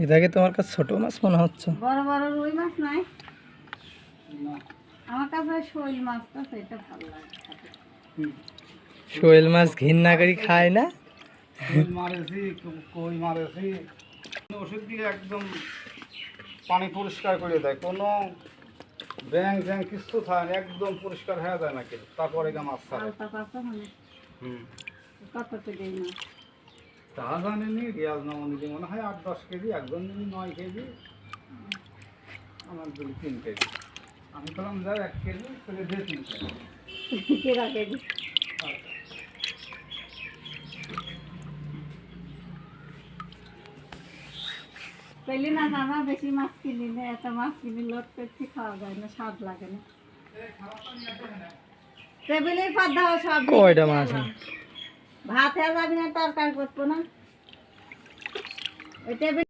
এটাকে তোমার কাছে ছোট মাছ মনে হচ্ছে? বড় বড় রুই মাছ নাই, আমার কাছে শোল মাছটা সেটা ভালো লাগে। শোল মাছ ঘৃণা করি খায় না। শোল মারেছি, কই মারেছি, ওষুধ দিয়ে একদম পানি পরিষ্কার করে দেয়, কোনো ব্যাং জ্যাং কিছু থাকে না, একদম পরিষ্কার হয়ে যায় নাকি, তারপরে গা মাছ ছাড়ে। আলতা পাতা মানে কত করে এই মাছ? তা জানিনি, রিয়াজ নামা নিলে মনে হয় 8-10 কেজি, একজন নিলি 9 কেজি, আমার দিলি 3 কেজি। আমি বললাম যা 1 কেজি তাহলে দিয়ে 3 কেজি। কেরা কেজি? পেলি না জানা, বেশি মাছ কিনিলে, এত মাছ কিনি লোট পেছি খাওয়া যায় না, স্বাদ লাগে না। টেবিলের পর দাও সব। কয়টা মাছ? ভাত হয়ে যাবি না, তরকারি করবো না। ওই টেবিল